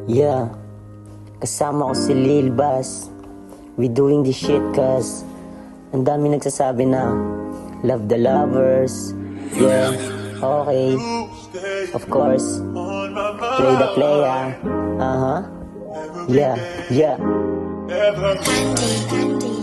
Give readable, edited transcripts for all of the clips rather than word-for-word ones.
Yeah, kasama ko si Lil Bass. We doing this shit cause ang dami nagsasabi na love the lovers. Yeah, okay. Of course, play the playa. Yeah, yeah.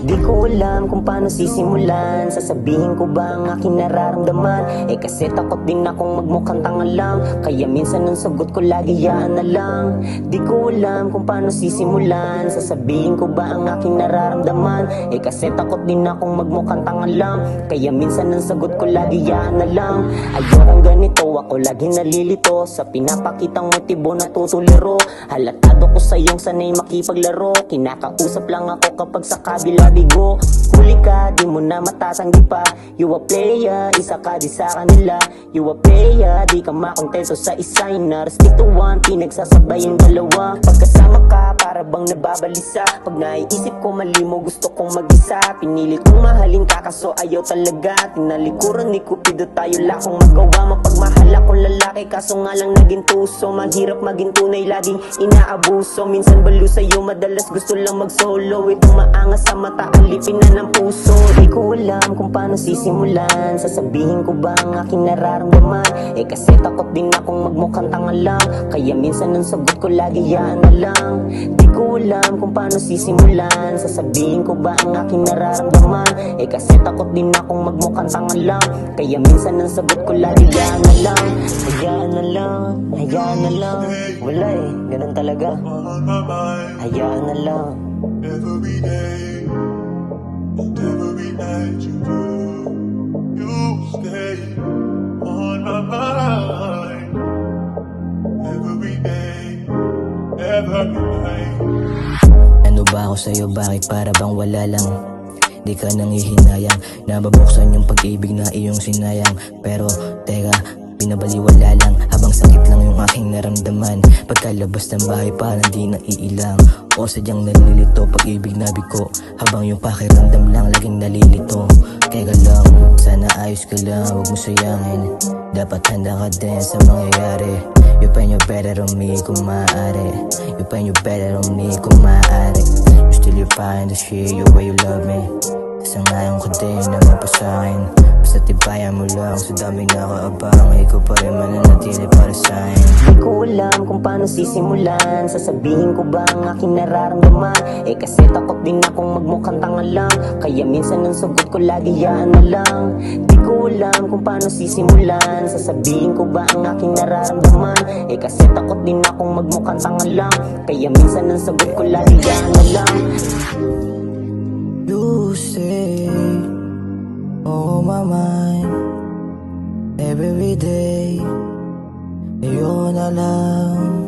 Di ko alam kung paano sisimulan. Sasabihin ko ba ang aking nararamdaman? Kasi takot din akong magmukhang tanga lang. Kaya minsan ang sagot ko lagi yaan na lang. Di ko alam kung paano sisimulan. Sasabihin ko ba ang aking nararamdaman? Kasi takot din akong magmukhang tanga lang. Kaya minsan ang sagot ko lagi yaan na lang. Ayokong ganito, ako lagi nalilito sa pinapakitang motibo na tutuliro. Halatado ko sa iyong sanay makipaglaro. Kinakausap lang ako kapag sa kabila bigo. Huli ka, di mo na matatanggi pa. You a player, isa ka di sa kanila. You a player, di ka makontento sa isa. Stick to one, pinagsasabay yung dalawa. Pagkasama ka, para bang nababalisa. Pag naiisip ko mali mo, gusto kong mag-isa. Pinili kong mahalin ka, kaso ayaw talaga. Tinalikuran ni Cupido, tayo lakong magawa. Mapagmahal akong lalaki, kaso nga lang naging tuso. Maghirap maging tunay, laging inaabuso. Minsan balo sa'yo, madalas gusto lang mag-solo. Itong maangas sa mata, alipin na ng puso. Di ko alam kung paano sisimulan. Sasabihin ko ba ang aking nararamdaman? Kasi takot din akong magmukhang tanga lang. Kaya minsan ang sagot ko lagi yaan na lang. Di ko alam kung paano sisimulan. Sasabihin ko ba ang aking nararamdaman? Kasi takot din akong magmukhang tanga lang. Kaya minsan ang sagot ko lagi yaan na lang. Hayaan na lang, hayaan na lang. Wala ganun talaga. Hayaan na lang. Every day and every night you do, you stay on my mind. Every day, every night. Ano ba ako sa'yo, bakit para bang wala lang? Di ka nangihinayang, nababuksan yung pag-ibig na iyong sinayang. Pero teka, binabaliwala lang, habang sakit lang yung aking naramdaman. Pagkalabas ng bahay parang di naiilang, o sadyang nalilito pag-ibig na biko. Habang yung pakiramdam lang laging nalilito. Kaya lang, sana ayos ka lang, huwag mo sayangin. Dapat handa ka din sa mangyayari. You find you better on me kung maaari. You find you better on me kung maaari. You still you find the shit, you way you love me. Sangayon ko din naman pa sa'kin. Basta tibayan mo lang sa daming nakaabang. Ikaw pa rin mananatili para sa'kin. Di ko alam kung paano sisimulan. Sasabihin ko ba ang aking nararamdaman? Kasi takot din akong magmukhang tanga lang. Kaya minsan ang sagot ko lagi yaan na lang. Di ko alam kung paano sisimulan. Sasabihin ko ba ang aking nararamdaman? Kasi takot din akong magmukhang tanga lang. Kaya minsan ang sagot ko lagi yaan na lang. You stay on my mind every day. Yun na lang.